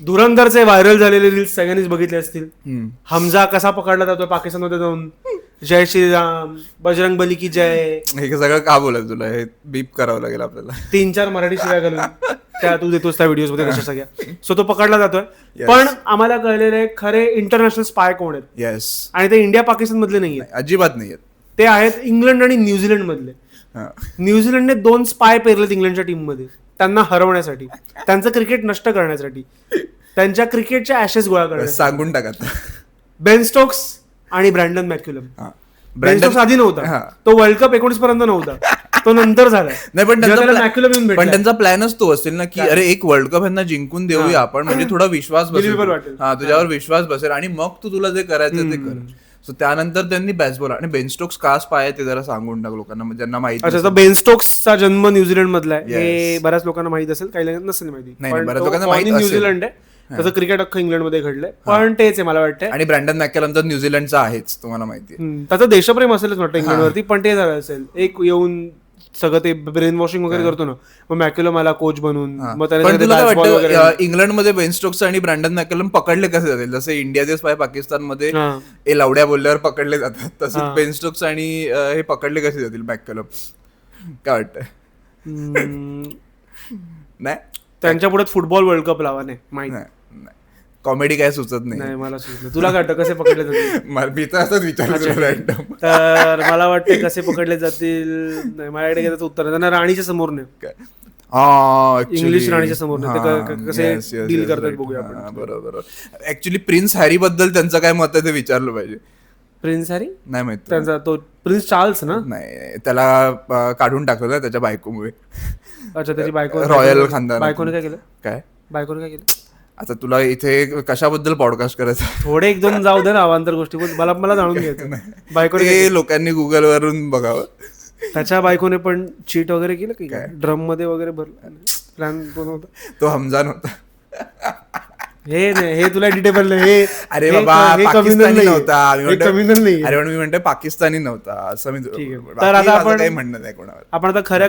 धुरंधरचे viral झालेले reels सगळ्यांनीच बघितले असतील. हमजा कसा पकडला जातो पाकिस्तानमध्ये जाऊन, जय श्रीराम, बजरंग बली की जय, हे सगळं का बोलायचं तुला, हे बीप करावं लागेल आपल्याला. 3-4 मराठी शिवाय घालून त्या तू देतोस त्या व्हिडिओज मध्ये कशा सगळ्या. सो तो पकडला जातोय. पण आम्हाला कळलेले खरे इंटरनॅशनल स्पाय कोण आहेत. येस. आणि ते इंडिया पाकिस्तान मधले नाहीये, अजिबात नाही आहेत. ते आहेत इंग्लंड आणि न्यूझीलंड मधले. न्यूझीलंडने 2 स्पाय पेरलेत इंग्लंडच्या टीम मध्ये, त्यांना हरवण्यासाठी, त्यांचं क्रिकेट नष्ट करण्यासाठी, त्यांच्या क्रिकेटच्या ॲशेस गोळा करण्यासाठी. सांगून टाकत. बेन स्टोक्स आणि ब्रँडन मॅक्युलम. बेन स्टोक्स आधी नव्हता, तो वर्ल्ड कप 19 पर्यंत नव्हता, तो नंतर झाला. नाही पण मॅक्युलम येऊन पण त्यांचा प्लॅनच तो असेल ना की अरे एक वर्ल्ड कप यांना जिंकून देऊया आपण, म्हणजे थोडा विश्वास बसेल, तुझ्यावर विश्वास बसेल आणि मग तू तुला जे करायचं ते कर. सो त्यानंतर त्यांनी बॅसबॉल आणि बेन स्टोक्स का स्पाय आहे ते जरा सांगून टाक लोकांना ज्यांना माहिती. अच्छा, बेन स्टोक्सचा जन्म न्यूझीलंड मधला आहे, हे बऱ्याच लोकांना माहित असेल, काही नसेल माहिती. बऱ्याच लोकांना माहिती न्यूझीलंड आहे, त्याचं क्रिकेट अख्खं इंग्लंडमध्ये घडलंय, पण तेच आहे मला वाटतं. आणि ब्रँडन मॅकलम तर न्यूझीलंडचा आहेच, तुम्हाला माहिती आहे. त्याचं देशप्रेम असेलच वाटतं इंग्लंडवरती, पण ते झालं असेल एक येऊन सगळं ते ब्रेन वॉशिंग वगैरे करतो ना, मग मॅक्युलम आला कोच बनून. इंग्लंडमध्ये बेन स्टोक्स आणि ब्रँडन मॅकलम पकडले कसे जातील, जसे इंडियाचे स्पाय पाकिस्तानमध्ये हे लावड्या बोलल्यावर पकडले जातात, तसं बेन स्टोक्स आणि हे पकडले कसे जातील मॅकलम, काय वाटतंय. नाही त्यांच्या पुढे फुटबॉल वर्ल्ड कप लावा. नाही माहिती, कॉमेडी काय सुचत नाही मला सुचलं. तुला काय वाटतं कसे पकडले जातील. मी तर असंच विचारतो. तर मला वाटतं कसे पकडले जातील, नाही माझ्याकडे त्याचं उत्तर नाही. त्यांना राणीच्या समोर नाही, इंग्लिश राणीच्या समोर नाही, कसे डील करतात बघूया आपण. बरोबर. ऍक्च्युली प्रिन्स हॅरी बद्दल त्यांचं काय मत आहे ते विचारलं पाहिजे. प्रिन्स हॅरी नाही माहित त्यांचा, तो प्रिन्स चार्ल्स ना. नाही, त्याला काढून टाकलं त्याच्या बायकोमुळे. अच्छा, त्याची बायको रॉयल खानदान. बायकोने काय केलं. बायकोने काय केलं. आता तुला इथे कशाबद्दल पॉडकास्ट करायचा, थोडे 1-2 जाऊ दे ना अवांतर गोष्टी, मला जाणून घ्यायचं. बायकोने लोकांनी गुगल वरून बघावं. त्याच्या बायकोने पण चीट वगैरे केलं की काय, ड्रम मध्ये वगैरे भरलं, प्लॅन बनवता. तो हमजा नव्हता. हे नाही, हे तुला डिटेबल नाही. अरे बाबा, पाकिस्तानी नव्हता. अरे पण मी म्हणते पाकिस्तानी नव्हता असं मी. तर आता आपण काही म्हणणं नाही कोणावर. आपण आता खऱ्या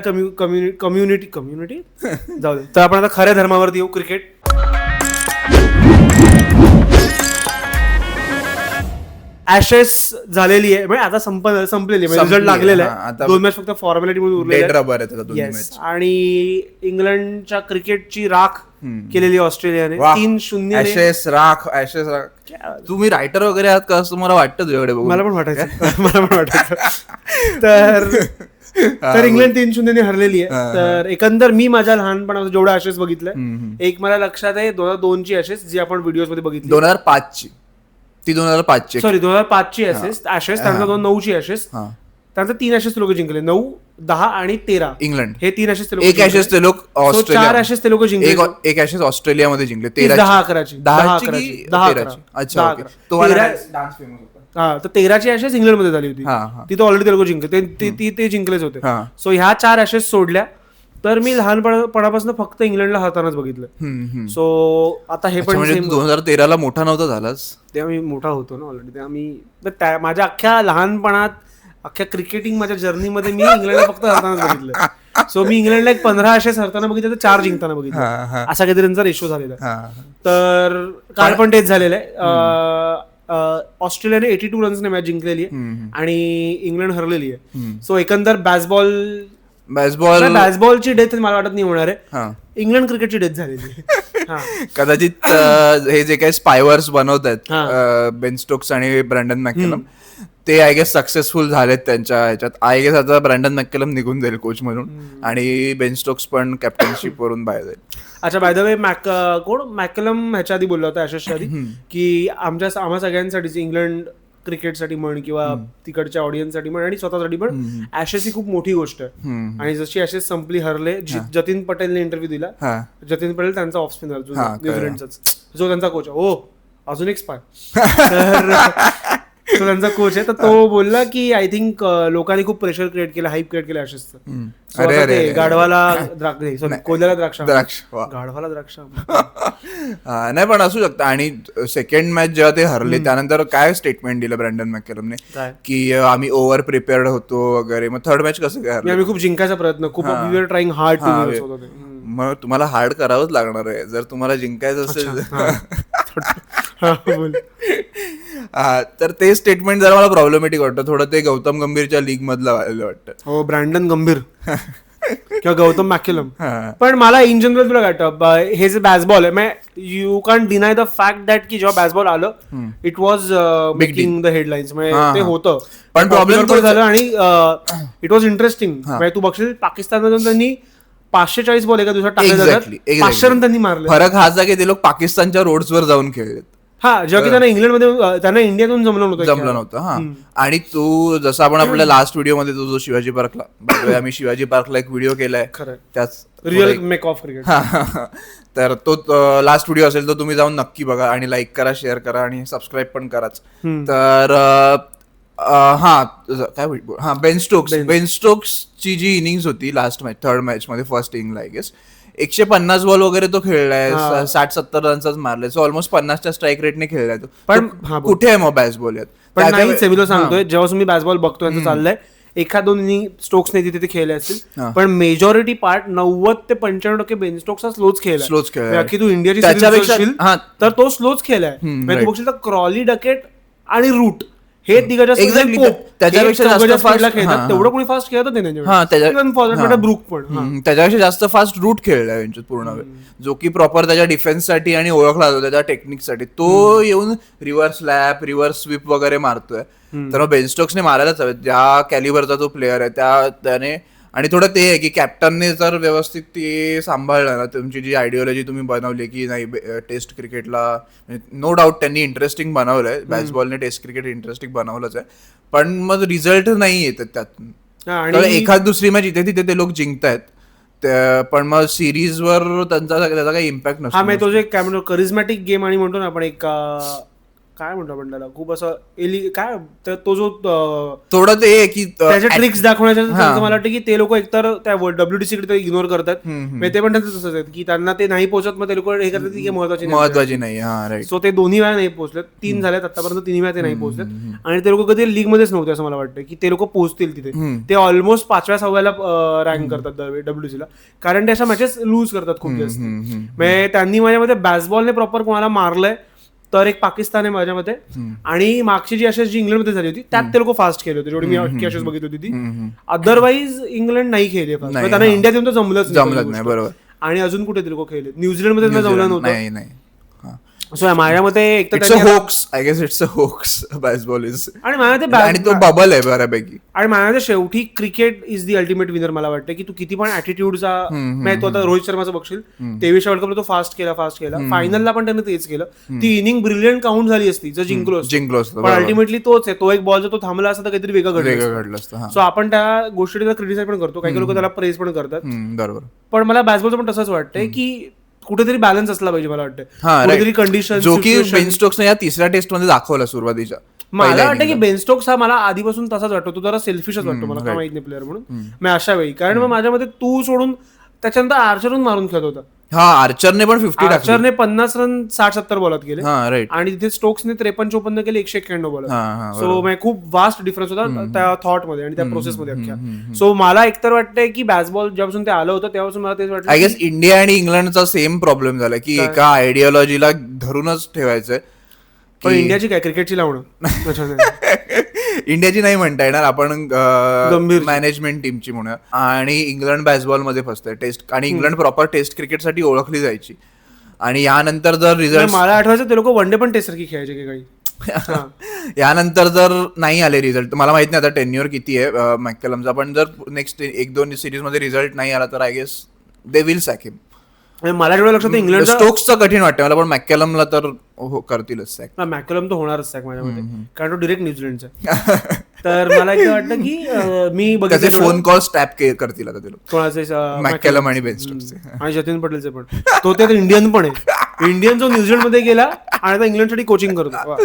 कम्युनिटी जाऊ दे. तर आपण आता खऱ्या धर्मावरती येऊ. क्रिकेट ॲशेस झालेली आहे, म्हणजे आता संपलेली आहे, रिझल्ट लागलेला आहे. 2 मॅच फक्त फॉर्मॅलिटी म्हणून उरलेले. आणि इंग्लंडच्या क्रिकेटची राख केलेली ऑस्ट्रेलियाने 3-0. ॲशेस राख. तुम्ही रायटर वगैरे आहात का असं मला वाटतं तुझ्याकडे बघून. मला पण वाटायचं. तर इंग्लंड 3-0 हरलेली आहे. तर एकंदर मी माझ्या लहानपणात जेवढं ॲशेस बघितलंय, एक मला लक्षात आहे 2002 ची ॲशेस जी आपण व्हिडिओ मध्ये बघितली. 2005 ची, ती 2005 ची, सॉरी 2005 ची ॲशेस. त्यांचा 2009 ची ॲशेस. त्यांचं 3 ॲशेस लोक जिंकले, 9, 10 आणि 13. इंग्लंड हे 3 ॲशेस एक ॲशेस ते लोक 4 ॲशेस ते लोक जिंकले. एक ॲशेस ऑस्ट्रेलियामध्ये जिंकले. 10-11ची. तर 13ची ॲशेस इंग्लंडमध्ये झाली होती, तिथं ऑलरेडी ते लोक जिंकले, ते जिंकलेच होते. सो ह्या 4 ॲशेस सोडल्या तर मी लहानपणापासून फक्त इंग्लंडला हातानाच बघितलं. सो आता हे पण 2013ला मोठा नव्हता झालाच, तेव्हा मी मोठा होतो ना ऑलरेडी. तेव्हा मी माझ्या अख्ख्या लहानपणात, अख्ख्या क्रिकेटिंग माझ्या जर्नीमध्ये मी इंग्लंडला फक्त हरतानाच बघितलं. सो मी इंग्लंडला एक 15 ॲशेस हरताना बघितलं, तर 4 जिंकताना बघितलं, असा काहीतरी त्यांचा रेशो झालेला. तर काल पण तेच झालेलं आहे. ऑस्ट्रेलियाने 82 रन्सने मॅच जिंकलेली आहे आणि इंग्लंड हरलेली आहे. सो एकंदर बॅसबॉलची डेथ मला वाटत नाही होणार आहे, इंग्लंड क्रिकेटची डेथ झालेली. कदाचित हे जे काही स्पायवर्स बनवत आहेत बेन स्टोक्स आणि ब्रँडन मॅकलम, ते आय गेस सक्सेसफुल झालेत त्यांच्या ह्याच्यात. आय गेस आता ब्रँडन मॅकलम निघून जाईल कोच म्हणून आणि बेन स्टोक्स पण कॅप्टनशिप वरून बाहेर जाईल. अच्छा, बाय द वे मॅकलम ह्याच्या आधी बोलला होता, ॲशेसच्या आधी, की आम्हा सगळ्यांसाठी इंग्लंड क्रिकेटसाठी म्हण किंवा तिकडच्या ऑडियन्ससाठी म्हण आणि स्वतःसाठी पण ॲशेस ही खूप मोठी गोष्ट आहे. आणि जशी ॲशेस संपली, हरले, जतीन पटेलने इंटरव्ह्यू दिला. जतीन पटेल त्यांचा ऑफ स्पिनर न्यूझीलंडचाच, जो त्यांचा कोच आहे. हो, अजून एक स्पाय तो त्यांचा कोच आहे. तर तो बोलला की आय थिंक लोकांनी खूप प्रेशर क्रिएट केलं, हाईप क्रिएट केलं ॲशेसचं. गाढवाला कोल्याला द्राक्ष, गाढवाला द्राक्ष नाही पण असू शकतं. आणि सेकंड मॅच जेव्हा ते हरले त्यानंतर काय स्टेटमेंट दिलं ब्रँडन मॅकलमने, की आम्ही ओव्हर प्रिपेअर्ड होतो वगैरे. मग थर्ड मॅच कसं काय, आम्ही खूप जिंकायचा प्रयत्न, खूप we were trying hard to. मग तुम्हाला हार्ड करावंच लागणार आहे जर तुम्हाला जिंकायचं असेल. तर ते स्टेटमेंट जरा मला प्रॉब्लेमॅटिक वाटतं थोडं, ते गौतम गंभीरच्या लीग मधलं वाटतं. हो, ब्रँडन गंभीर किंवा गौतम मॅक्युलम. पण मला इन जनरल तुला वाटतं हे जे बॅसबॉल आहे, you can deny the fact that की जेव्हा बॅसबॉल आलं it was making the headlines, म्हणजे ते होतं. पण प्रॉब्लेम तो झालं आणि इट वॉज इंटरेस्टिंग. म्हणजे तू बघशील पाकिस्तानमधून त्यांनी 540 बॉल एका दिवसात टाकले जातात, 500 रन त्यांनी मारले. फरक हाच आहे की ते लोक पाकिस्तानच्या रोड्सवर जाऊन खेळलेत. हा, जेव्हा की त्यांना इंग्लंडमध्ये, त्यांना इंडियातून जमलं नव्हतं. हा, आणि तू जसं आपण आपल्या लास्ट व्हिडिओ मध्ये जो शिवाजी पार्कला, आम्ही शिवाजी पार्कला एक व्हिडिओ केलाय त्याच रिअल मेक ऑफ क्रिकेट, तर तो लास्ट व्हिडिओ असेल तर तुम्ही जाऊन नक्की बघा आणि लाईक करा, शेअर करा आणि सबस्क्राईब पण कराच. तर बेन स्टोक्सची जी इनिंग्स होती लास्ट मॅच, थर्ड मॅच मध्ये first inning I guess 150 ball वगैरे तो खेळलाय, 60-70 रनचाच मारलाय, सो ऑलमोस्ट 50च्या स्ट्राईक रेटने खेळलाय तो. पण कुठे आहे मग बॅसबॉल यात? पण नाही, सेमीलो सांगतोय जेव्हा मी बॅसबॉल बघतोय यांचं चाललंय, एखाद दोन इनिंग स्टोक्सने तिथे खेळले असतील, पण मेजॉरिटी पार्ट 90 ते 95% बेन स्टोक्स हा स्लोच खेळलाय. की तू इंडियाची त्याच्यापेक्षा तर तो स्लोच खेळलाय. तू बघशील तर क्रॉली, डकेट आणि रूट हे त्याच्यापेक्षा जास्त फास्ट खेळतात, तेवढं कोणी फास्ट खेळत ब्रूक पण त्याच्यापेक्षा जास्त फास्ट रूट खेळलाय पूर्ण वेळ, जो की प्रॉपर त्याच्या डिफेन्ससाठी आणि ओळखला जातो त्याच्या टेक्निकसाठी. तो येऊन रिव्हर्स लॅप, रिव्हर्स स्वीप वगैरे मारतोय. तर बेन स्टोक्सने मारायलाच हवे, ज्या कॅलिबरचा तो प्लेअर आहे त्याने. आणि थोडं ते आहे की कॅप्टनने जर व्यवस्थित ते सांभाळलं ना, तुमची जी आयडिओलॉजी तुम्ही बनवली की नाही टेस्ट क्रिकेटला, नो डाऊट त्यांनी इंटरेस्टिंग बनवलंय, बॅसबॉलने टेस्ट क्रिकेट इंटरेस्टिंग बनवलंच आहे, पण मग रिझल्ट नाही येतात त्यातून. एखाद दुसरी मॅच इथे तिथे ते लोक जिंकतायत, पण मग सिरीजवर त्याचा काही इम्पॅक्ट नसतो. हा, तो जे काय म्हणतो करिझमॅटिक गेम आणि म्हणतो ना आपण एक काय म्हणतो आपण त्याला, खूप असं काय तो जो थोडं ते आहे की त्याचे ट्रिक्स दाखवण्याच्या मला वाटतं की ते लोक एकतर त्या WTC कडे इग्नोर करतात, ते पण त्यांचं तसंच आहे की त्यांना ते नाही पोहोचत, मग ते लोक हे करतात की महत्वाची नाही. सो ते दोन्ही वेळा नाही पोहोचलेत, 3 झालेत आतापर्यंत, 3 वेळा ते नाही पोहोचलेत. आणि ते लोक कधी लीग मध्येच नव्हते असं मला वाटतं की ते लोक पोहोचतील तिथे. ते ऑलमोस्ट 5व्या-6व्याला रँक करतात WTC ला, कारण ते अशा मॅचेस लूज करतात खूप जास्त. म्हणजे त्यांनी माझ्यामध्ये बॅसबॉलने प्रॉपर कोणाला मारलंय तर एक पाकिस्तान आहे माझ्यामध्ये, आणि मागची जी अशेस जी इंग्लंडमध्ये झाली होती त्यात ते लोक फास्ट खेळले होते, जेवढी मी अख्खी अशेस बघितली होती ती. अदरवाईज इंग्लंड नाही खेळले फास्ट, त्यांना इंडियात येऊन तर जमलंच नाही. बरोबर. आणि अजून कुठे ते लोक खेळले, न्यूझीलंडमध्ये त्यांना जमलं नव्हतं. सो माझ्या मते एक it's a hoax, I guess it's a hoax Bazball is. आणि माझ्या आणि तो बबल आहे बऱ्यापैकी. आणि माझ्या शेवटी cricket is the ultimate winner. मला वाटतं की तू किती पण ऍटिट्यूडचा, तो आता रोहित शर्माचं बघशील 23 वर्ल्ड कपला तो फास्ट केला, फायनलला पण त्याने तेच केलं. ती इनिंग ब्रिलियंट काउंट झाली असती जर जिंकलो असतो, पण अल्टिमेटली तोच आहे, तो एक बॉल जर तो थांबला असता तर काहीतरी वेगळं घडलं असतं. सो आपण त्या गोष्टीला क्रिटिसाइज पण करतो, काही लोक त्याला प्रेज पण करतात. बरोबर. पण मला बॅसबॉलचं पण तसंच वाटतंय की कुठेतरी बॅलन्स असला पाहिजे. मला वाटतं कुठेतरी कंडिशन, जो की बेन स्टोक्सने या तिसऱ्या टेस्ट मध्ये दाखवला सुरुवातीच्या. मला वाटतं की बेन स्टोक्स हा मला आधीपासून तसाच वाटतो, तो जरा सेल्फिशच वाटतो मला, काय माहित नाही प्लेअर म्हणून मी अशा वेळी. कारण मग माझ्या मध्ये तू सोडून त्याच्यानंतर आर्चरहून मारून खेळत होता. हा, आर्चरने पण 50 आर्चरने 50 रन 60-70 बॉलात केले, आणि तिथे स्टोक्सने 53-54 केले 191 बॉलात. सो खूप वास्ट डिफरन्स होता त्या थॉट मध्ये आणि त्या प्रोसेस मध्ये अख्ख्या. सो मला एकतर वाटतंय की बॅसबॉल जेव्हापासून ते आलं होतं तेव्हापासून मला तेच वाटतं, आय गेस इंडिया आणि इंग्लंडचा सेम प्रॉब्लेम झाला की एका आयडिओलॉजीला धरूनच ठेवायचंय. पण इंडियाची काय क्रिकेटची लावणं इंडियाची नाही म्हणता येणार, आपण मॅनेजमेंट टीमची म्हणूया. आणि इंग्लंड बॅसबॉल मध्ये फसतंय टेस्ट, आणि इंग्लंड प्रॉपर टेस्ट क्रिकेटसाठी ओळखली जायची. आणि यानंतर जर रिझल्ट, मला आठवायचं ते लोक वन डे पण टेस्ट सारखी खेळायचे की काही. यानंतर जर नाही आले रिझल्ट, मला माहित नाही आता टेन्युअर किती आहे मॅकॅलमचा, पण जर नेक्स्ट 1-2 सिरीज मध्ये रिझल्ट नाही आला तर I guess they will sack him. मला जेवढं लक्षात इंग्लंड, स्टोक्सचं कठीण वाटतं मला, पण मॅकॅलमला तर करतीलच सॅक. मॅकॅलम तर होणारच सॅक माझ्यामध्ये, कारण तो डिरेक्ट न्यूझीलंडचा. तर मला एक वाटतं की मी बघितले फोन कॉल स्टॅप करतील आता ते लोक, कोणाचे मॅकॅलम आणि बेन स्टोक्सचे आणि जतीन पटेलचे पण. तो ते इंडियन पण आहे, इंडियन जो न्यूझीलंड मध्ये गेला आणि आता इंग्लंडसाठी कोचिंग करतो.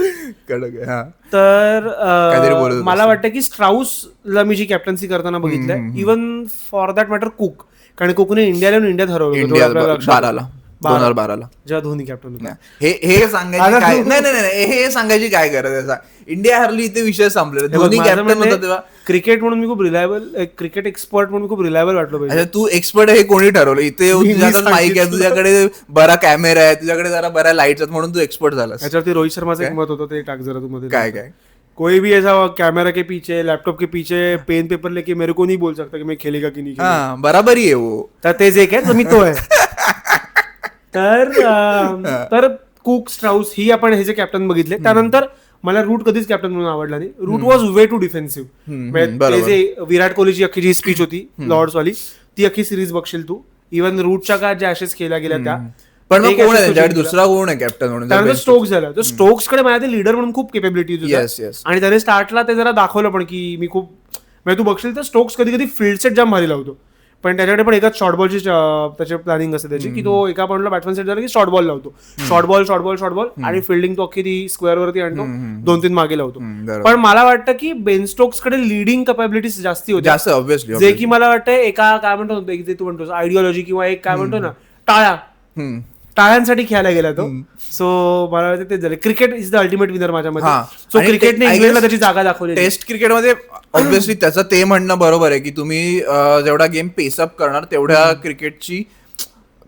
तर मला वाटतं की स्ट्राउसला मी जी कॅप्टन्सी करताना बघितलंय, even for that matter cook, कारण कुकने इंडियाला हरवलं 2012ला जेव्हा धोनी कॅप्टन होता. हे सांगायची काय नाही हे सांगायची काय गरज आहे. इंडिया हरली इथे विषय संपले. धोनी कॅप्टन होता तेव्हा. क्रिकेट म्हणून मी खूप रिलायबल, क्रिकेट एक्सपर्ट म्हणून खूप रिलायबल वाटलो पाहिजे. तू एक्सपर्ट हे कोणी ठरवलं? इथे तुझ्याकडे माईक आहे, तुझ्याकडे बरा कॅमेरा आहे, तुझ्याकडे जरा बऱ्या लाईट्स आहेत म्हणून तू एक्सपर्ट झालास. याच्यावरती रोहित शर्माचं एक मत होतं, ते टाक जरा तू मध्ये. काय कोई भी ऐसा कैमरा के पीछे लैपटॉप के पीछे पेन पेपर लेके मेरे को नहीं बोल सकता कि मैं खेलेगा की नहीं. हां बराबर आहे वो. तर तेच एक आहे, मी तो आहे. तर कुक, स्ट्राउस ही आपण हे जे कॅप्टन बघितले. त्यानंतर मला रूट कधीच कॅप्टन म्हणून आवडला नाही. Root was way too defensive. जे विराट कोहलीची अख्खी जी स्पीच होती लॉर्ड्स वाली, ती अख्खी सिरीज बघशील तू. इव्हन रूटच्या काळात ज्या ॲशेस केल्या गेल्या त्या. पण दुसरा कोण आहे कॅप्टन म्हणून? त्यानंतर स्टोक्स झाला. तर स्टोक्सकडे माझ्या लीडर म्हणून खूप केपेबिलिटीज होत्या. आणि त्याने स्टार्टला ते जरा दाखवलं पण की मी खूप, म्हणजे तू बघशील तर स्टोक्स कधी कधी फील्ड सेट जाम भारी लावतो, पण त्याच्याकडे पण एकाच शॉर्ट बॉलची त्याची प्लॅनिंग असते त्याची, की तो एका पॉईंटला बॅट्समॅन सेट झाला की शॉर्ट बॉल लावतो. शॉर्ट बॉल आणि फिल्डिंग तो अख्खी ती स्क्वेअर वरती आणतो, 2-3 मागे लावतो. पण मला वाटतं की बेन स्टोक्स कडे लिडिंग कॅपॅबिलिटीज जास्ती होत्या, जे की मला वाटतं एका काय म्हणतो तू म्हणतो आयडिओलॉजी किंवा एक काय म्हणतो ना टाळ्यांसाठी खेळायला गेला तो. सो मला वाटतं ते झालं. Cricket is the ultimate winner माझ्या मध्ये. सो क्रिकेटने इंग्लंडला त्याची जागा दाखवली. टेस्ट क्रिकेटमध्ये ऑब्व्हियसली त्याचं ते म्हणणं बरोबर आहे की तुम्ही जेवढा गेम पेसअप करणार तेवढ्या क्रिकेटची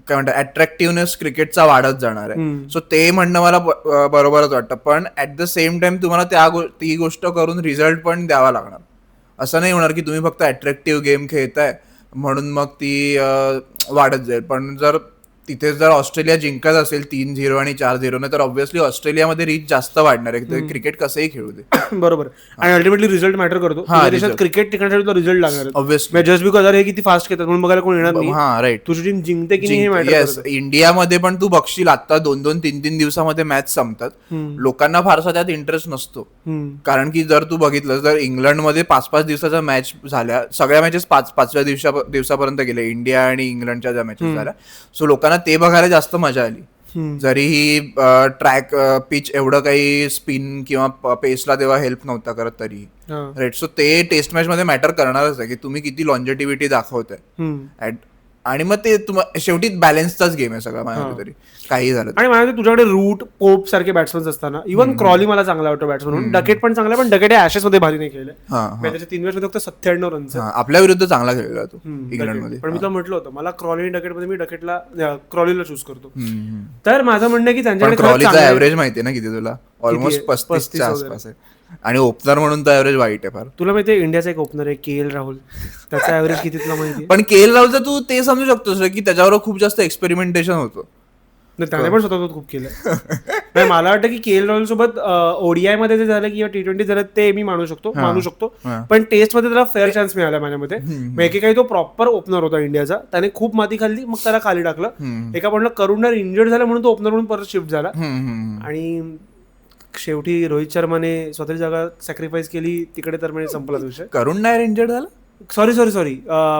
काय म्हणतात अट्रॅक्टिव्हनेस क्रिकेटचा वाढत जाणार आहे. सो ते म्हणणं मला बरोबरच वाटतं. पण ऍट द सेम टाइम तुम्हाला ती गोष्ट करून रिझल्ट पण द्यावा लागणार. असं नाही होणार की तुम्ही फक्त अट्रॅक्टिव्ह गेम खेळताय म्हणून मग ती वाढत जाईल. पण जर तिथे जर ऑस्ट्रेलिया जिंकत असेल 3-0 आणि 4-0 तर ऑब्व्हियसली ऑस्ट्रेलियामध्ये रीच जास्त वाढणार आहे. क्रिकेट कसंही खेळू दे. बरोबर. आणि अल्टिमेटली रिझल्ट मॅटर करतो. देशात क्रिकेट टिकण्यासाठी रिझल्ट लागणार ऑब्व्हियसली. जस्ट बिकॉज अरे किती फास्ट खेळतात म्हणून बघायला कोण येणार नाही. हा राईट. तुझी टीम जिंकते की नाही हे मॅटर करतं. इंडियामध्ये पण तू बघशील आता 2-2, 3-3 दिवसामध्ये मॅच संपतात. लोकांना फारसा त्यात इंटरेस्ट नसतो. कारण की जर तू बघितलं जर इंग्लंडमध्ये 5-5 दिवसाच्या मॅच झाल्या, सगळ्या मॅचेस 5-5व्या दिवसापर्यंत गेले इंडिया आणि इंग्लंडच्या ज्या मॅचेस झाल्या. सो लोकांना ते बघायला जास्त मजा आली. जरीही ट्रॅक पिच एवढं काही स्पिन किंवा पेसला तेव्हा हेल्प नव्हता करत तरी. राईट. सो ते टेस्ट मॅच मध्ये मॅटर करणारच आहे की तुम्ही किती लॉन्जेटिव्हिटी दाखवताय. आणि मग ते शेवटी बॅलन्सचाच गेम आहे सगळा माझ्या तरी काही झालं. आणि माझ्या तुझ्याकडे रूट, पोप सारखे बॅट्समन असताना इव्हन क्रॉली मला चांगला वाटतो बॅट्समन म्हणून. डकेट पण चांगला, पण डकेट ऍशेस मध्ये भारी नाही खेळले. त्याच्या 3 मॅच मध्ये फक्त 97 रन्स. आपल्या विरुद्ध चांगला खेळला तो इंग्लंडमध्ये. पण मी तुला म्हटलं होतं मला क्रॉली आणि डकेट मध्ये मी क्रॉलीला चूज करतो. तर माझं म्हणणं की त्यांच्याकडे क्रॉलीचा ऍव्हरेज माहितीये ना किती तुला? ऑलमोस्ट 35च्या आसपास आहे. आणि ओपनर म्हणून तर ऍव्हरेज वाईट आहे फार. तुला माहितीये इंडियाचा एक ओपनर आहे के.एल. राहुल, त्याचा ऍव्हरेज किती तुला माहिती? पण के.एल. राहुलचं तू ते समजू शकतोस की त्याच्यावर खूप जास्त एक्सपेरिमेंटेशन होतं. त्याने पण स्वतः खूप केलं. मला वाटतं की के.एल. राहुल सोबत ओडीआय मध्ये जे झालं किंवा T20 झालं ते मी मानू शकतो. पण टेस्ट मध्ये त्याला फेअर चान्स मिळाला माझ्यामध्ये. एकेकाळी तो प्रॉपर ओपनर होता इंडियाचा. त्याने खूप माती खाल्ली, मग त्याला खाली टाकलं. एका पॉईंटला करुणा इंजर्ड झाला म्हणून तो ओपनर म्हणून परत शिफ्ट झाला. आणि शेवटी रोहित शर्माने स्वतःची जागा सॅक्रिफाईस केली तिकडे, तर म्हणजे संपलाच विषय. करुण नायर इंजर्ड झाला. सॉरी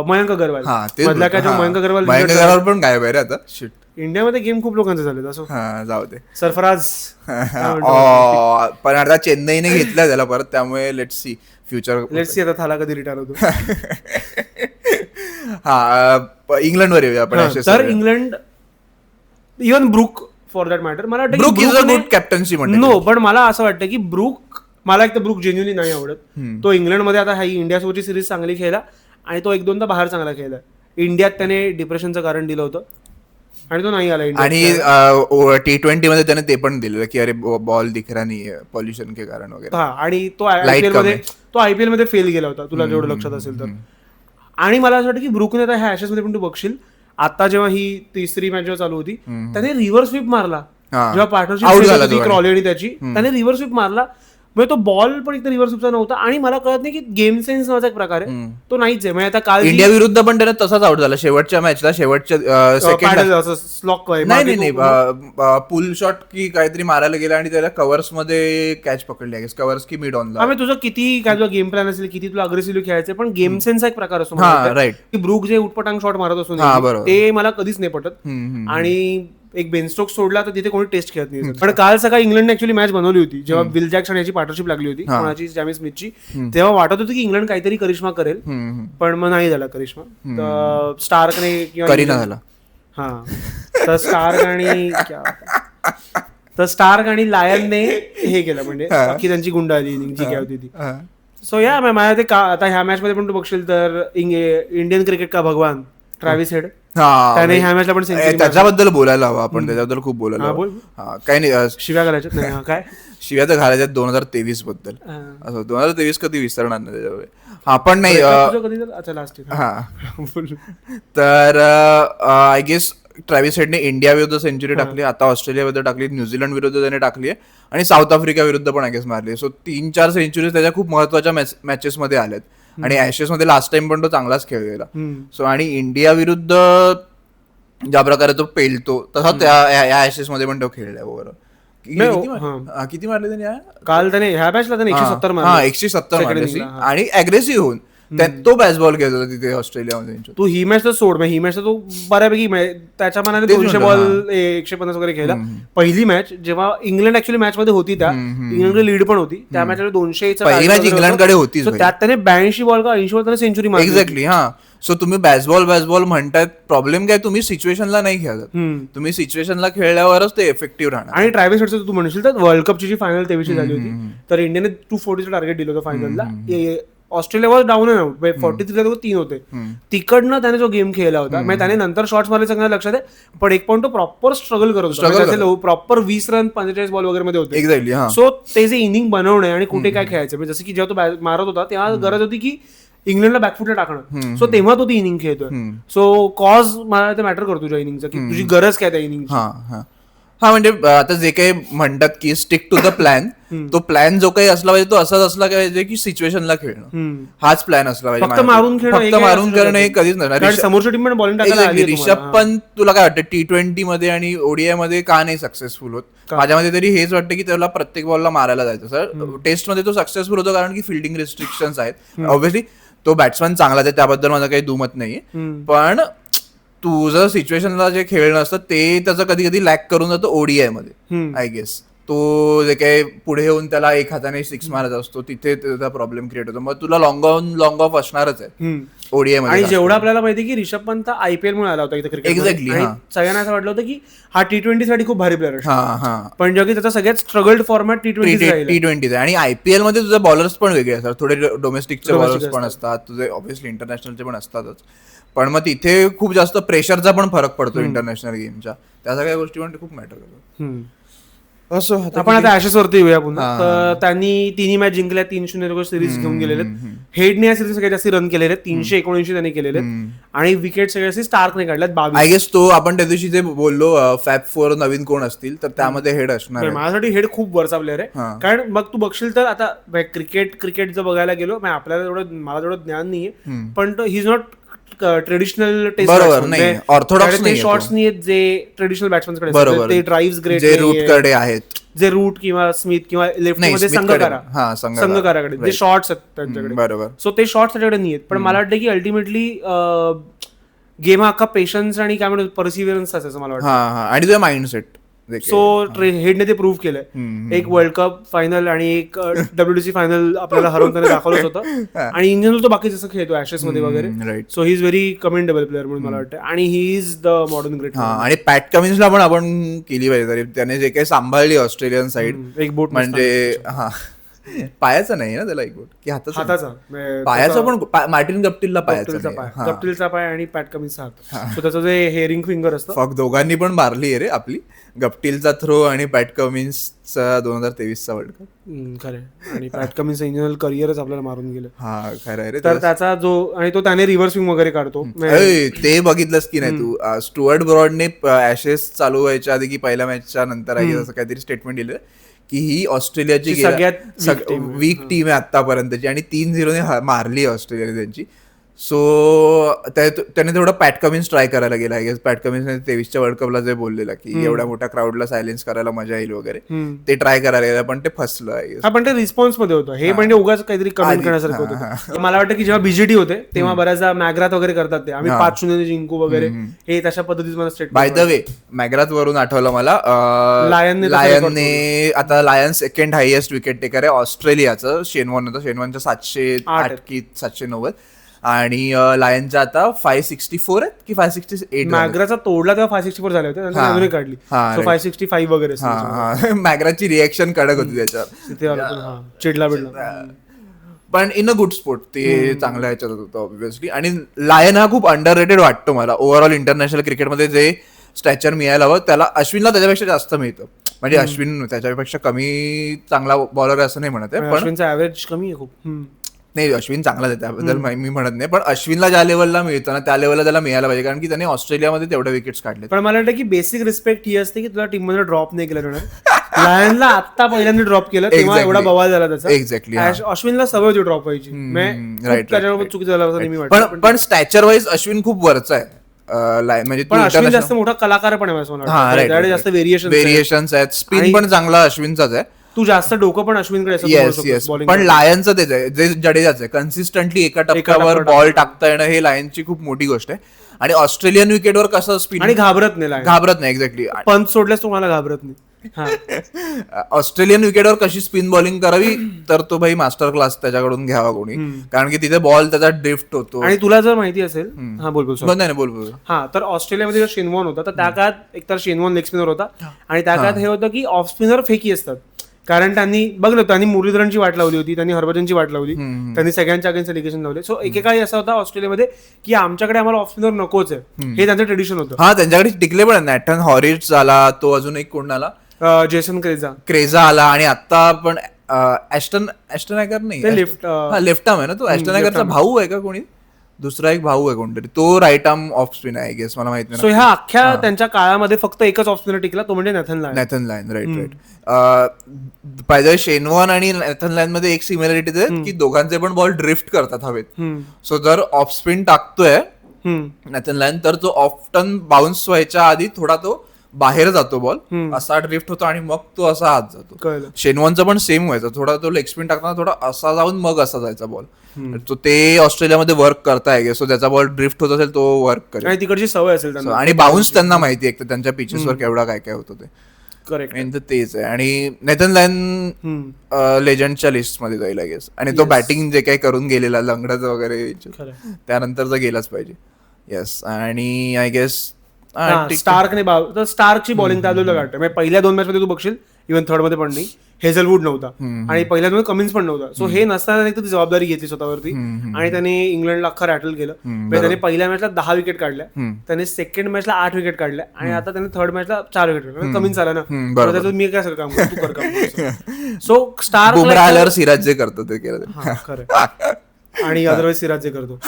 मयंक अगरवाल. मयंक अगरवाल पण गायब आहे रे आता. शिट. इंडियामध्ये गेम खूप लोकांचे झाले असं. जाऊ दे. सरफराज पण आता चेन्नईने घेतलं त्याला परत, त्यामुळे लेट्स सी आता थाला कधी रिटायर होतो. हा इंग्लंड वर येऊया आपण. तर England even Brook for that matter मला वाटतं Brook is a good captaincy म्हणतो. नो, पण मला असं वाटतं की मला एक तर ब्रूक जेन्युअली नाही आवडत. तो इंग्लंडमध्ये आता ही इंडियासोबतची सिरीज चांगली खेळला आणि तो 1-2दा बाहेर चांगला खेळला. इंडियात त्याने डिप्रेशनचं कारण दिलं होतं आणि तो नाही आला. आणि T20 मध्ये त्याने ते पण दिलेलं की अरे बॉल दिख रहा नाही है पॉल्युशन के कारण वगैरे. हा, आणि तो आयपीएल मध्ये फेल गेला होता, तुला जेवढं लक्षात असेल तर. आणि मला असं वाटतं की ब्रूकने आता ह्या ॲशेस मध्ये पण तू बघशील आता जेव्हा ही तिसरी मॅच जेव्हा चालू होती त्याने रिव्हर्स स्वीप मारला. जेव्हा पार्टनरशिप क्रॉली आणि त्याची, त्याने रिव्हर्स स्वीप मारला. म्हणजे तो बॉल पण इथे रिव्हर्स स्वीपचा नव्हता. आणि मला कळत नाही की गेम सेन्स नावाचा एक प्रकार आहे तो नाहीच आहे. म्हणजे आता काल इंडिया विरुद्ध पण त्याने तसाच आउट झाला शेवटच्या मॅचला. नाही पुल शॉट की काहीतरी मारायला गेला आणि त्याला कव्हर्स मध्ये कॅच पकडली. कव्हर्स की मिड ऑनला. आम्ही तुझं किती काय तुला गेम प्लॅन असेल, किती तुला अग्रेसिव्हली खेळायचं, पण गेम सेन्स एक प्रकार असतो. राईट. की ब्रूक जे उटपटांग शॉट मारत असतो ते मला कधीच नाही पटत. आणि एक बेन स्टोक्स सोडला तर तिथे कोणी टेस्ट खेळत नाही. पण काल सकाळी इंग्लंडने ऍक्च्युअली मॅच बनवली होती जेव्हा विल जॅक्स आणि याची पार्टनरशिप लागली होती कोणाची, जॅमी स्मिथची. तेव्हा वाटत होतं की इंग्लंड काहीतरी करिश्मा करेल, पण मग नाही झाला करिश्मा. स्टार्कने किंवा हा तर स्टार्क आणि तर स्टार्क आणि लायनने हे केलं म्हणजे बाकी त्यांची गुंडाळली इनिंग जी काय होती ती. सो या माझ्या ते आता ह्या मॅच मध्ये पण तू बघशील तर इंडियन क्रिकेट का भगवान ट्रॅव्हिस हेड त्याने ह्या मॅचला पण सेंचुरी. त्याच्याबद्दल बोलायला हवं आपण, त्याच्याबद्दल खूप बोलायला हवं. काही नाही, शिव्या घालायच्यात नाही काय शिव्या तर घालायच्यात 2023 बद्दल. असं 2023 कधी विसरणार नाही त्याच्यामुळे. हा पण नाही तर आय गेस ट्रॅव्हिस हेडने इंडिया विरुद्ध सेंचुरी टाकली, आता ऑस्ट्रेलिया विरुद्ध टाकली, न्यूझीलंड विरुद्ध त्याने टाकली आहे आणि साऊथ आफ्रिका विरुद्ध पण आय गेस मारली. सो 3-4 सेंचुरीज त्याच्या खूप महत्वाच्या मॅचेस मध्ये आल्यात. आणि ऍशेस मध्ये लास्ट टाइम पण तो चांगलाच खेळलेला. सो आणि इंडिया विरुद्ध ज्या प्रकारे तो पेलतो तसा या ऍशेस मध्ये पण तो खेळलाय. ओव्हरऑल किती मारले त्याने काल त्याने ह्या मॅचला 170 मारले. 170 मारले आणि अग्रेसिव्ह होऊन तो बॅसबॉल खेळत होता तिथे ऑस्ट्रेलियामध्ये. तू ही मॅच तर सोड, ही मॅच तर तो बऱ्यापैकी त्याच्या मनाने 200 बॉल 150 वगैरे खेळला. पहिली मॅच जेव्हा इंग्लंड ऍक्च्युअली मॅच मध्ये होती, त्या इंग्लंडकडे लीड पण होती, त्या मॅच 200 इंग्लंडकडे होती, त्यात त्याने 82 बॉल का 80 बॉल त्याने सेंचुरी मारली. एक्झॅक्टली. हा सो तुम्ही बॅसबॉल म्हणतायत, प्रॉब्लेम काय, तुम्ही सिच्युएशनला नाही खेळत. तुम्ही सिच्युएशनला खेळल्यावरच ते इफेक्टिव्ह राहणार. आणि ट्रॅव्हिस हेडचं तू म्हणशील तर वर्ल्ड कपची जी फायनल तेवीसची झाली होती, तर इंडियाने 240चं टार्गेट दिलं होतं फायनलला. Australia was down and out, 43 3 होते. तिकडनं त्याने जो गेम खेळला होता, म्हणजे त्याने नंतर शॉट्स मारले चांगल्या लक्षात आहे, पण एक पॉईंट तो प्रॉपर स्ट्रगल करत होता. प्रॉपर 20 रन 45 बॉल वगैरे मध्ये होते. एक्झॅक्टली. सो ते जे इनिंग बनवणे आणि कुठे काय खेळायचं, जसं की जेव्हा तो मारत होता तेव्हा गरज होती की इंग्लंडला बॅकफुटला टाकणं. सो तेव्हा तो ती इनिंग खेळतोय. सो कॉज मला ते मॅटर करतो तुझ्या इनिंगचा, की तुझी गरज काय त्या इनिंगची. हा म्हणजे आता जे काही म्हणतात की स्टिक टू द प्लॅन, तो प्लॅन जो काही असला पाहिजे तो असाच असला पाहिजे की सिच्युएशनला खेळणं, हाच प्लॅन असला पाहिजे. फक्त मारून करणं हे कधीच नाही. समोरची टीम पण बॉलिंग टाकायला. रिषभ पंत तुला काय वाटतं T20 मध्ये आणि ODI मध्ये का नाही सक्सेसफुल होत? माझ्यामध्ये तरी हेच वाटतं की त्याला प्रत्येक बॉलला मारायला जायचं. सर टेस्ट मध्ये तो सक्सेसफुल होतो कारण की फिल्डिंग रिस्ट्रिक्शन्स आहेत. ऑब्व्हियसली तो बॅट्समन चांगलाच आहे, त्याबद्दल माझं काही दुमत नाहीये, पण तुझं सिच्युएशनला जे खेळणं असतं ते त्याचं कधी कधी लॅक करून जातं ODI मध्ये. आय गेस तो जे काही पुढे येऊन त्याला एक हाताने 6 मारत असतो, तिथे त्याचा प्रॉब्लेम क्रिएट होतो. मग तुला लॉंग ऑफ असणारच आहे ODI मध्ये. आणि जेवढं आपल्याला माहिती की रिषभ पंत IPL मुळे आला होता इथे क्रिकेट. एक्झॅक्टली. सगळ्यांना असं वाटलं होतं की हा T20 साठी खूप भारी प्लेअर आहे, पण जेव्हा की त्याचा सगळ्यात स्ट्रगल्ड फॉर्मॅट T20 आणि IPL मध्ये तुझे बॉलर्स पण वेगळे असतात, थोडे डोमेस्टिकचे बॉलर्स पण असतात, तुझे ऑब्व्हियसली इंटरनॅशनलचे पण असतातच. पण मग तिथे खूप जास्त प्रेशरचा पण फरक पडतो इंटरनॅशनल गेमच्या. त्या सगळ्या गोष्टी पण खूप मॅटर करतात. असं आपण आता ऍशेस वरती येऊया पुन्हा. तर त्यांनी 3 मॅच जिंकल्या, 3-0 सिरीज घेऊन गेलेले. हेडने या सिरीज सगळ्यात जास्त रन केलेले, 379 त्यांनी केलेले, आणि विकेट सगळ्या स्टार्कने काढल्यात 22. आय गेस तो आपण त्या दिवशी जे बोललो फॅब 4 नवीन कोण असतील तर त्यामध्ये हेड असणार. माझ्यासाठी हेड खूप वरचा प्लेअर आहे. कारण मग तू बघशील तर आता क्रिकेट जर बघायला गेलो, आपल्याला मला तेवढं ज्ञान नाहीये, पण he is not traditional test, orthodox ते शॉट्स नाही आहेत जे ट्रेडिशनल बॅट्समॅनकडे. ते ड्राईव्हज ग्रेट, जे रूटकडे आहेत, जे रूट किंवा स्मिथ किंवा लेफ्ट मध्ये संघकाराकडे जे शॉट्स आहेत त्यांच्याकडे. बरोबर. सो ते शॉट्स त्याच्याकडे नाही आहेत. पण मला वाटतं की अल्टिमेटली गेम हा अख्खा पेशन्स आणि काय म्हणतो परसिव्हरन्स असं मला वाटतं. आणि तुझं माइंडसेट. सो हेडने ते प्रूव्ह केलंय. एक वर्ल्ड कप फायनल आणि एक WTC फायनल आपल्याला हरवून त्याने दाखवलंच होतं. आणि इंडियन तो बाकी जसं खेळतो ऍशेस मध्ये वगैरे. So he is very commendable player म्हणून मला वाटतं. आणि he is the modern great. आणि पॅट कमिन्सला पण आपण केली पाहिजे तरी, त्याने जे काही सांभाळली ऑस्ट्रेलियन साईड. एक बोट म्हणजे पायाचं नाही ना त्याला, एक बोट की हाताचा. पायाचा पण मार्टिन गप्टिलला गप्टिलचा पाय आणि पॅट कमिन्सचा हात. सो त्याचं जे हेअरिंग फिंगर असतं. फक्त दोघांनी पण मारली आहे रे आपली, गप्टिलचा थ्रो आणि पॅट कमिन्सचा 2023चा वर्ल्ड कप. खरं. आणि पॅट कमिन्सचं इंडियन करिअरच आपल्याला मारून गेलं. हा खरं आहे रे. तर त्याचा जो आणि तो त्याने रिव्हर्स स्विंग वगैरे काढतो, ते बघितलंस की नाही तू? स्टुअर्ट ब्रॉडने ऍशेस चालू व्हायच्या आधी की पहिल्या मॅचच्या नंतर आहे असं काहीतरी स्टेटमेंट दिलं की ही ऑस्ट्रेलियाची सगळ्यात वीक टीम आहे आतापर्यंतची आणि 3-0 मारली ऑस्ट्रेलियाने त्यांची. सो त्याने थोडं पॅट कमिन्स ट्राय करायला गेला. आय गेस पॅट कमिन्सने 23च्या वर्ल्ड कपला जे बोललेला की एवढ्या मोठ्या क्राऊडला सायलेन्स करायला मजा येईल वगैरे, ते ट्राय करायला गेला पण ते फसलं. पण ते रिस्पॉन्स मध्ये होतं. हे म्हणजे उगाच काहीतरी कमेंट करण्यासारखं होतं. मला वाटतं की जेव्हा BGT होते तेव्हा बऱ्याचदा मॅग्राथ वगैरे करतात, ते आम्ही 5-0 जिंकू वगैरे, हे तशा पद्धतीचं मला state. By the way McGrath वरून आठवलं मला, लायनने आता Lyon second highest wicket taker आहे ऑस्ट्रेलियाचं. शेनवॉर्न होतं, शेनवॉर्नचं 708 की 790. आणि लायनच्या आता 564 आहेत की 568. मॅग्राचा तोडला तेव्हा 564 झाले होते, नंतर अजूनही काढली, सो 565 वगैरे. मॅग्राची रिएक्शन कडक होती त्याच्यावर, तिथे आलो पण चिडला बिडला. पण इन अ गुड स्पोर्ट ते चांगल्या ह्याच्यात होतं ऑब्व्हियसली. आणि लायन हा खूप अंडररेटेड वाटतो मला ओव्हरऑल इंटरनॅशनल क्रिकेटमध्ये. जे स्टॅचर मिळायला हवं त्याला अश्विनला त्याच्यापेक्षा जास्त मिळतं. म्हणजे अश्विन त्याच्यापेक्षा कमी चांगला बॉलर असं नाही म्हणत आहे, पण अश्विनचा ऍव्हरेज कमी आहे खूप. नाही, अश्विन चांगलाच आहे, त्याबद्दल मी म्हणत नाही, पण अश्विनला ज्या लेवलला मिळतं ना त्या लेवलला त्याला मिळायला पाहिजे, कारण की त्याने ऑस्ट्रेलियामध्ये तेवढ्या विकेट्स काढले. पण मला वाटतं की बेसिक रिस्पेक्ट ही असते की तुला टीम मध्ये ड्रॉप नाही केलं जाणार. लायनला आता पहिल्यांदा ड्रॉप केलं तेव्हा एवढा बवाल झाला त्याचा. एक्झॅक्टली. अश्विनला सवय होती ड्रॉप व्हायची, त्याच्याबरोबर चुकी झाला असं मी वाटतं. पण स्टॅचर वाईज अश्विन खूप वरचा आहे. म्हणजे पण अश्विन जास्त मोठा कलाकार पण आहे असं मला वाटतं. जास्त व्हेरिएशन्स आहेत, स्पिन पण चांगला अश्विनचाच आहे. तू जास्त डोकं पण अश्विनकडे. पण लायनचं तेच आहे जे जडेजाचं आहे, कन्सिस्टंटली एका टप्प्यावर बॉल टाकता येणं हे लायनची खूप मोठी गोष्ट आहे. आणि ऑस्ट्रेलियन विकेटवर कसं स्पिन आणि घाबरत नाही एक्झॅक्टली. पंच सोडल्यास तुम्हाला घाबरत नाही. ऑस्ट्रेलियन विकेटवर कशी स्पिन बॉलिंग करावी तर तो भाई मास्टर क्लास त्याच्याकडून घ्यावा कोणी, कारण की तिथे बॉल त्याचा ड्रिफ्ट होतो. आणि तुला जर माहिती असेल, हा बोल बोल. हा, तर ऑस्ट्रेलियामध्ये शेनवॉन होता, तर त्या काळात एकतर शेनवॉन लेग स्पिनर होता आणि त्या काळात हे होतं की ऑफ स्पिनर फेकी असतात. कारण त्यांनी मुरलीधरनची वाट लावली होती, त्यांनी हरभजनची वाट लावली, त्यांनी सगळ्यांच्या अगेन्स्ट एलिगेशन लावले. सो एकेकाळी असा होता ऑस्ट्रेलियामध्ये की आमच्याकडे आम्हाला ऑफ स्पिनर नकोच आहे, हे त्यांचं ट्रेडिशन होतं. हा, त्यांच्याकडे टिकले पण नॅथन हॉरिच झाला, तो अजून एक कोण आला, जेसन क्रेझा आला, आणि आता पण ॲस्टन ॲगर नाही, लेफ्ट आर्म आहे ना तो. ॲस्टन ॲगरचा भाऊ आहे का कोणी, दुसरा एक भाऊ आहे कोणतरी, तो राईट आर्म ऑफ स्पिन आहे गेस, मला माहिती नाही. सो ह्या अख्ख्या त्यांच्या काळामध्ये फक्त एकच ऑफ स्पिनर टिकला, तो म्हणजे नॅथन लायन. राईट. पाहिजे शेनवॉन आणि नॅथन लायन मध्ये एक सिमिलॅरिटी आहे की दोघांचे पण बॉल ड्रिफ्ट करतात हवेत. सो जर ऑफ स्पिन टाकतोय नॅथन लायन तर तो ऑफ्टन बाउन्स व्हायच्या आधी थोडा तो बाहेर जातो बॉल, असा ड्रिफ्ट होतो आणि मग तो असा आत जातो. शेनवॉनचं पण सेम व्हायचं, थोडा तो लेग स्पिन टाकताना थोडा असा जाऊन मग असा जायचा बॉल. तो ते ऑस्ट्रेलियामध्ये वर्क करताय, सो त्याचा बॉल ड्रिफ्ट होत असेल तो वर्क करेल, तिकडची सवय असेल त्यांना. आणि बाउन्स त्यांना माहिती आहे त्यांच्या पिचेसवर केवढा काय काय होतं ते. करेक्ट. तेच आहे. आणि नॅथन लायन लेजंडच्या लिस्ट मध्ये जाईल आय गेस, आणि तो बॅटिंग जे काही करून गेलेला लंगडत वगैरे त्यानंतर तर गेलाच पाहिजे. येस. आणि आय गेस स्टार्कची बॉलिंग त्याला काढतो. म्हणजे पहिल्या 2 मॅच मध्ये तू बघशील, इव्हन थर्ड मध्ये पण नाही, हेझलवूड नव्हता आणि पहिल्या 2 कमिन्स पण नव्हता. सो हे नसताना ती जबाबदारी घेतली स्वतःवरती आणि त्याने इंग्लंडला अख्खा रॅटल केलं. त्याने पहिल्या मॅचला 10 विकेट काढल्या, त्याने सेकंड मॅचला 8 विकेट काढल्या, आणि आता त्याने थर्ड मॅचला 4 विकेट काढल्या. कमिन्स आला ना, मी काय सगळं काम तू कर काम. सो स्टार्क सिराज जे करतो ते केलं आणि अदरवाईज सिराज जे करतो.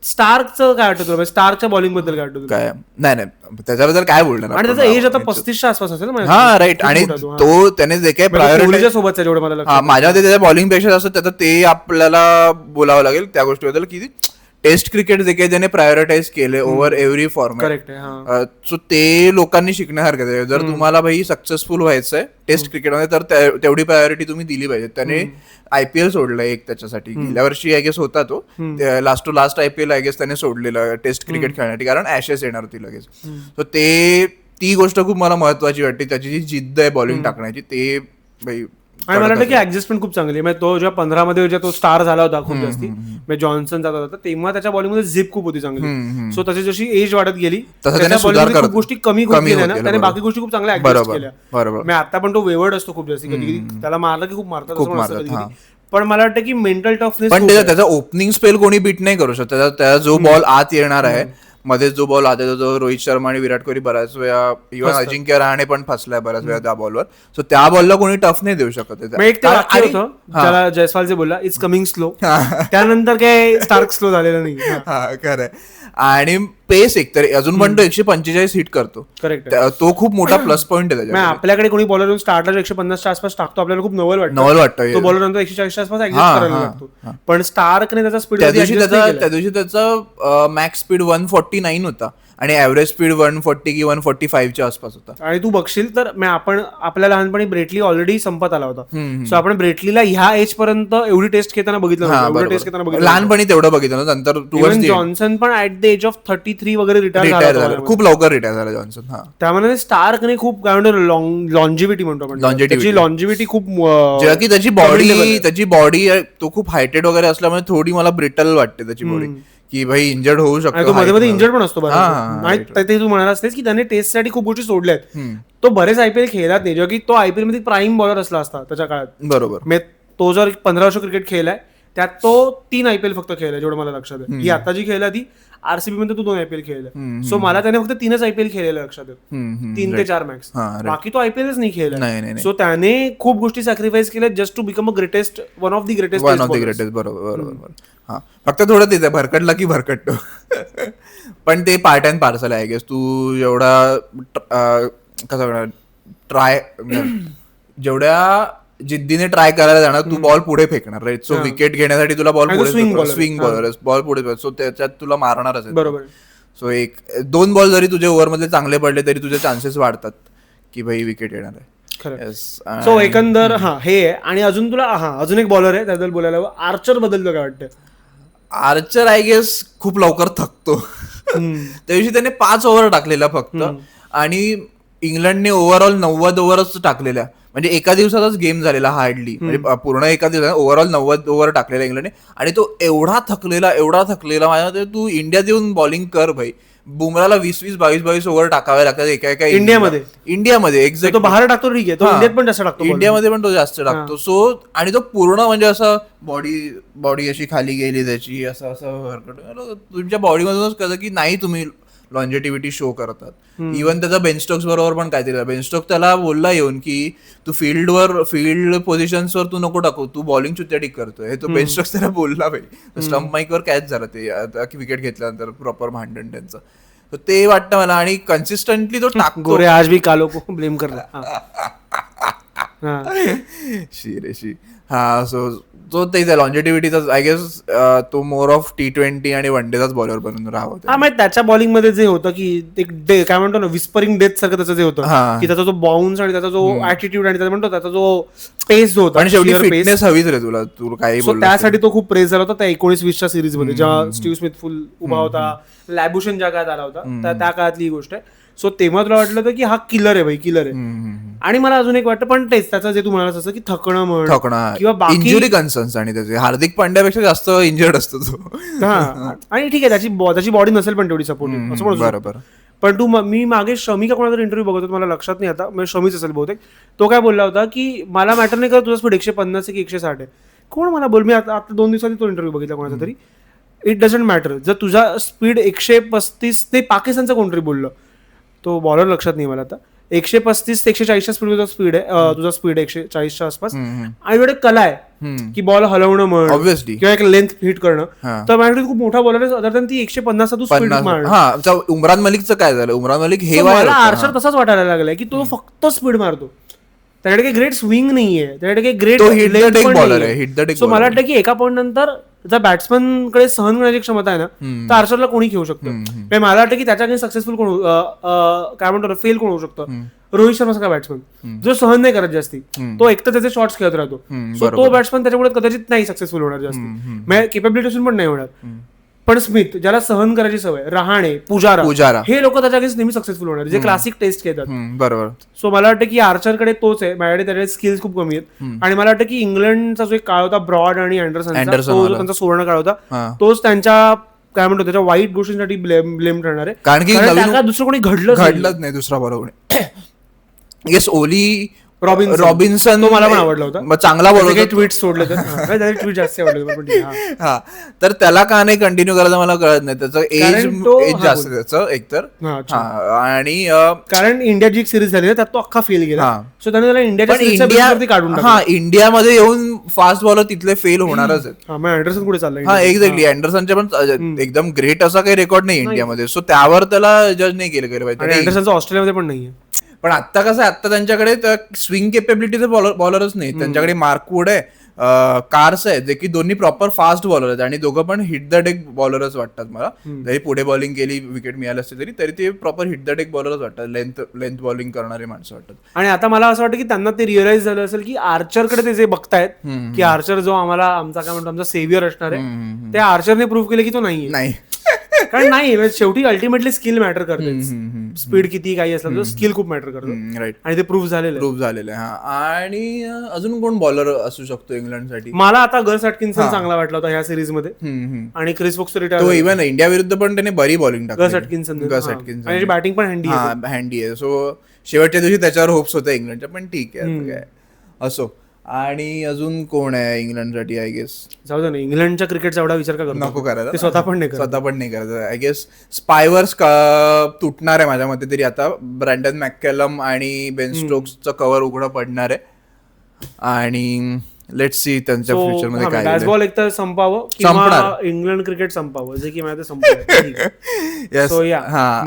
स्टार्कचं काय वाटतं तुला, स्टार्कच्या बॉलिंग बद्दल काय वाटतं? काय नाही त्याच्याबद्दल काय बोलणार, आणि त्याचा एज आता 35च्या आसपास असेल. हा, राईट. आणि तो त्याने जे काही प्रायोरिटी सोबत माझ्या त्याच्या बॉलिंग पेक्षा असं त्याचं ते आपल्याला बोलावं लागेल त्या गोष्टीबद्दल की टेस्ट क्रिकेट जे काही त्याने प्रायोरिटाईज केले ओव्हर एव्हरी फॉर्मॅट, सो ते लोकांनी शिकण्यासारखं आहे. जर तुम्हाला भाई सक्सेसफुल व्हायचंय टेस्ट क्रिकेटमध्ये तर तेवढी प्रायोरिटी तुम्ही दिली पाहिजे. त्याने IPL सोडलं एक त्याच्यासाठी, गेल्या वर्षी आय गेस होता तो last to last IPL I guess त्याने सोडलेलं टेस्ट क्रिकेट खेळण्यासाठी, कारण ऍशेस येणार होती लगेच. सो ती गोष्ट खूप मला महत्वाची वाटते, त्याची जी जिद्द आहे बॉलिंग टाकण्याची ते भाई. आणि मला वाटतं की ऍडजस्टमेंट खूप चांगली. म्हणजे तो जेव्हा 15 मध्ये तो स्टार झाला होता खूप जास्ती, म्हणजे जॉन्सन जात होता, तेव्हा त्याच्या बॉलिंगमध्ये झिप खूप होती चांगली. सो तशी जशी एज वाढत गेली खूप गोष्टी कमी गेल्या ना, त्याने बाकी गोष्टी खूप चांगल्या ऍडजस्ट केल्या. बरोबर. आता पण तो वेवर्ड असतो खूप जास्ती, कधी त्याला मारला की खूप मारतात. पण मला वाटतं की मेंटल टफनेस, पण त्याचा ओपनिंग स्पेल कोणी बीट नाही करू शकत. त्याचा जो बॉल आत येणार आहे मध्ये, जो बॉल आता जो रोहित शर्मा आणि विराट कोहली बऱ्याच वेळा, इव्हन अजिंक्य रहाणे पण फसलाय बऱ्याच वेळा त्या बॉलवर. सो त्या बॉलला कोणी टफ नाही देऊ शकत. त्याला जयस्वाल जे बोलला, इट्स कमिंग स्लो, त्यानंतर काय स्टार्क स्लो झालेलं नाही. खरंय. आणि पेस एकतर अजून पण तो 145 हिट करतो. करेक्ट. तो खूप मोठा प्लस पॉईंट आहे त्याच्यात. आपल्याकडे कोणी बॉलर स्टार्टला 150च्या आसपास टाकतो, आपल्याला खूप नवल वाटतं. तो बॉलर नंतर 140च्या आसपास ऍडजस्ट करायला लागतो. पण स्टार्कने त्याचा स्पीड, त्या दिवशी त्याचा मॅक्स स्पीड 149 होता, आणि ऍव्हरेज स्पीड 140 की 145 च्या आसपास होता. आणि तू बघशील तर आपण आपल्या लहानपणी ब्रेटली ऑलरेडी संपत आला होता. सो आपण ब्रेटलीला ह्या एज पर्यंत एवढी टेस्ट घेताना बघितलं लहानपणी तेवढं बगितलं नंतर जॉन्सन पण ऍट द एज ऑफ 33 वगैरे रिटायर झाला, खूप लवकर रिटायर झाला जॉन्सन. त्यामध्ये स्टार्कने खूप काय म्हणतो लॉन्जिव्हिटी म्हणतो आपण, त्याची लॉन्जिव्हिटी खूप, की त्याची बॉडी तो खूप हायटेड वगैरे असल्यामुळे थोडी मला ब्रिटल वाटते त्याची बॉडी, की भाई इंजर्ड होऊ शकतो. तो मध्ये मध्ये इंजर्ड पण असतो बरं. ते तू म्हणाला असतेस की त्याने टेस्ट साठी खूप गोष्टी सोडल्या आहेत. तो बरेच IPL खेळत नाही, जेव्हा की तो IPL मध्ये प्राईम बॉलर असला असता त्याच्या काळात. बरोबर. तो जर 15 वर्ष क्रिकेट खेळलाय त्यात तो 3 IPL फक्त खेळलाय जेवढं मला लक्षात आहे. ही आता जी खेळला ती RCB मध्ये तू 2 IPL खेळलाय. सो मला त्याने फक्त 3च IPL खेळलेलं लक्षात आहे, 3 ते 4 मॅक्स. बाकी तो IPLच नाही खेळला. सो त्याने खूप गोष्टी सॅक्रिफाईस केल्या just to become a greatest, one of the greatest. बरोबर. हा, फक्त थोडं तिथे भरकटला की भरकटतो. पण ते पार्ट अँड पार्सल आहे. गेस तू एवढा कसं ट्राय जेवढ्या जिद्दीने ट्राय करायला जाणार तू बॉल पुढे फेकणार, राईट. सो विकेट घेण्यासाठी तुला बॉल पुढे, स्विंग बॉलर बॉल पुढे, सो त्याच्यात तुला मारणारच आहे. बरोबर. सो 1-2 बॉल जरी तुझे ओव्हर मध्ये चांगले पडले तरी तुझे चान्सेस वाढतात की भाई विकेट येणार आहे. सो एकंदर हे आहे. आणि अजून तुला अजून एक बॉलर आहे त्याबद्दल बोलायला, आर्चर बद्दल काय वाटतं? आर्चर आय गेस खूप लवकर थकतो. त्या दिवशी त्याने 5 ओव्हर टाकलेला फक्त, आणि इंग्लंडने ओव्हरऑल 90 ओव्हरच टाकलेल्या, म्हणजे एका दिवसाचाच गेम झालेला हार्डली, म्हणजे पूर्ण एका दिवसात ओव्हरऑल 90 ओव्हर टाकलेला इंग्लंडने. आणि तो एवढा थकलेला माझ्या, तू इंडियात येऊन बॉलिंग कर भाई. बुमराला 20-20, 22-22 ओव्हर टाकावे लागतात एका इंडियामध्ये. एक्झॅक्ट. तो बाहेर टाकतो ठीक आहे, तो इंडियात पण जास्त टाकतो, इंडियामध्ये पण तो जास्त टाकतो. सो आणि तो पूर्ण म्हणजे असं बॉडी अशी खाली गेली त्याची, असं तुमच्या बॉडीमधूनच कळतं की नाही तुम्ही लॉन्जेटिव्हिटी शो करतात. इव्हन त्याचा बेन स्टोक्स बरोबर पण काहीतरी, बेन स्टोक्स त्याला बोलला येऊन की तू फील्ड पोझिशन्सवर तू नको टाकू, तू बॉलिंग चुत्याटिक करतोय. हे तो बेन स्टोक्स त्याला बोलला भाई. स्टंप माईकवर कॅच झाला ते विकेट घेतल्यानंतर, प्रॉपर भांडण त्यांचं. ते वाटतं मला. आणि कन्सिस्टंटली तो टाकतो. आज भी कालो को ब्लेम करला. शी. हा, सो तो त्याचा लॉन्जेटिव्हिटीचा आय गेस तो मोर ऑफ T20 आणि वन डेचाच बॉलर बनून राहतो. माहिती त्याच्या बॉलिंग मध्ये जे होतं की एक काय म्हणतो ना, विस्परिंग डेथ सारखं त्याचं जे होतं, की त्याचा जो बाउन्स आणि त्याचा जो ऍटिट्यूड आणि त्याचा म्हणतो त्याचा जो पेस जो होता, आणि शेवटी फिटनेस हवीच रे तुला, तू काही बोल. त्यासाठी तो खूप प्रेस झाला होता त्या 19-20च्या सिरीज मध्ये, जेव्हा स्टीव्ह स्मिथ फुल उभा होता, लॅबुशन ज्या काळात आला होता, त्या काळातली ही गोष्ट आहे. सो तेव्हा तुला वाटलं होतं की हा किलर आहे भाई, किलर आहे. आणि मला अजून एक वाटतं पण तेच त्याचं जे तू म्हणालास असं की थकणं किंवा बाकी इंजुरी कन्सर्न्स, आणि त्याचे हार्दिक पांड्यापेक्षा जास्त इंजर्ड असतो तो. आणि ठीक आहे त्याची बॉडी नसेल पण तेवढी सपोर्टिव्ह असं म्हणतो. बरोबर. पण मी मागे शमी का कोणाचा इंटरव्ह्यू बघत होतो, मला लक्षात नाही आता, म्हणजे शमीच असेल बहुतेक. तो काय बोलला होता की मला मॅटर नाही करत तुझा स्पीड 150 की 160 आहे. कोण मला बोल, मी आता 2 दिवसांनी तो इंटरव्ह्यू बघितला कोणाचा तरी. इट डझंट मॅटर जर तुझा स्पीड 135, ते पाकिस्तानचं कोणतरी बोललं, तो बॉलर लक्षात नाही मला आता. 135 ते 140च्या स्पीड स्पीड आहे तुझा, स्पीड 140च्या आसपास. आणि एवढे कला आहे की बॉल हलवणं म्हण, ऑब्व्हियसली, किंवा एक लेंथ हिट करणं. तर माझ्याकडे खूप मोठा बॉलर आहे, अदर दॅन ती 150 तू स्पीड मारणं. उमरान मलिकचं काय झालं? उमरान मलिक हे मला आर्चर तसाच वाटायला लागलाय की तो फक्त स्पीड मारतो, त्याकडे काही ग्रेट स्विंग नाहीये, त्याकडे काही ग्रेट बॉलर आहे. सो मला वाटतं की एका पॉईंट नंतर जर बॅट्समन कडे सहन करण्याची क्षमता आहे ना, तर आर्चरला कोणी खेळू शकतं. मला वाटतं की त्याच्याकडे सक्सेसफुल कोण, काय म्हणतो, फेल कोण होऊ शकतं? रोहित शर्मा सारखा बॅट्समन जो सहन नाही करत जास्ती, तो एकतर त्याचे शॉट्स खेळत राहतो. सो तो बॅट्समन त्याच्यामुळे कदाचित नाही सक्सेसफुल होणार जास्ती, केपेबिलिटी असून पण नाही होणार. पण स्मिथ, ज्याला सहन करायची सवय, रहाणे, पुजारा, हे लोक त्याच्या नेहमी सक्सेसफुल होणार, जे क्लासिक टेस्ट खेळतात. बरोबर. सो मला वाटतं की आर्चरकडे तोच आहे, माझ्याकडे त्याच्याकडे स्किल्स खूप कमी आहेत. आणि मला वाटतं की इंग्लंडचा जो एक काळ होता ब्रॉड आणि अँडरसनचा, तो जो त्यांचा सुवर्ण काळ होता, तोच त्यांच्या काय म्हणतो त्याच्या वाईट गोष्टींसाठी ब्लेम ठरणार आहे. कारण की दुसरं कोणी घडलंच नाही दुसरा बरोबर. येस, ओली रॉबिन्सन तो मला पण आवडला होता, चांगला बॉलर. ट्विट सोडले तर ट्विट जास्त आवडले. तर त्याला का नाही कंटिन्यू करायचं मला कळत नाही, त्याचं एज जास्त त्याचं एकतर. आणि कारण इंडिया जी सिरीज झाली त्यात तो अख्खा फेल गेला, सो त्याने त्याला इंडियाच्या काढून टाकलं. हा, इंडियामध्ये येऊन फास्ट बॉलर तिथले फेल होणारच आहेत. अँडरसन कुठे चालला? हा, एक्झॅक्टली. अँडरसनच्या पण एकदम ग्रेट असा काही रेकॉर्ड नाही इंडियामध्ये, सो त्यावर त्याला जज नाही केलं पाहिजे. अँडरसनचं ऑस्ट्रेलियामध्ये पण नाहीये. पण आता कसं आहे, आता त्यांच्याकडे स्विंग केपेबिलिटीचे बॉलरच नाही. त्यांच्याकडे मार्क वूड आहे, कार्स आहेत जे की दोन्ही प्रॉपर फास्ट बॉलर आहेत आणि दोघं पण हिट द डेक बॉलरच वाटतात मला. जरी पुढे बॉलिंग केली विकेट मिळाली असते तरी ते प्रॉपर हिट द डेक बॉलरच वाटतात, लेंथ बॉलिंग करणारे माणसं वाटतात. आणि आता मला असं वाटतं की त्यांना ते रिअलाइज झालं असेल की आर्चरकडे ते जे बघतायत की आर्चर जो आमचा काय म्हणतो आमचा सेव्हियर असणार आहे, त्या आर्चरने प्रूव्ह केलं की तो नाहीये. कारण नाही शेवटी अल्टिमेटली स्किल मॅटर करते. स्पीड किती काही असलं तर स्किल खूप मॅटर करतं. राईट. आणि ते प्रूव्ह झालेलं आहे. आणि अजून कोण बॉलर असू शकतो इंग्लंडसाठी? मला आता गस अटकिन्सन चांगला वाटला होता ह्या सिरीज मध्ये. आणि क्रिस वोक्स तो इव्हन इंडिया विरुद्ध पण त्याने बरी बॉलिंग टाकली. गस अटकिन्सन आणि बॅटिंग पण हँडी आहे. सो शेवटच्या दिवशी त्याच्यावर होप्स होते इंग्लंडच्या, पण ठीक आहे काय असो. आणि अजून कोण आहे इंग्लंडसाठी? आय गेस जाऊ दे ना, इंग्लंडच्या क्रिकेटचा एवढा विचार नको करायला. ते स्वतः पण नाही करायचं. आय गेस स्पायवर्स तुटणार आहे माझ्या मते तरी आता. ब्रँडन मॅककलम आणि बेन स्टोक्सचं कव्हर उघडं पडणार आहे आणि लेट्स सी त्यांच्या फ्युचर मध्ये काय. बॅसबॉल एक तर संपावं किंवा इंग्लंड क्रिकेट संपावं, जे की माझं संपलं.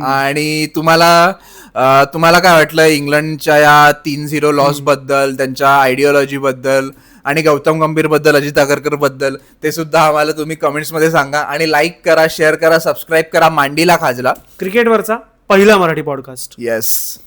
आणि तुम्हाला काय वाटलं इंग्लंडच्या या 3-0 लॉस बद्दल, त्यांच्या आयडिओलॉजी बद्दल आणि गौतम गंभीर बद्दल, अजित आगरकर बद्दल? ते सुद्धा आम्हाला तुम्ही कमेंट्स मध्ये सांगा. आणि लाईक करा, शेअर करा, सबस्क्राईब करा मांडीला खाजला, क्रिकेटवरचा पहिला मराठी पॉडकास्ट. येस.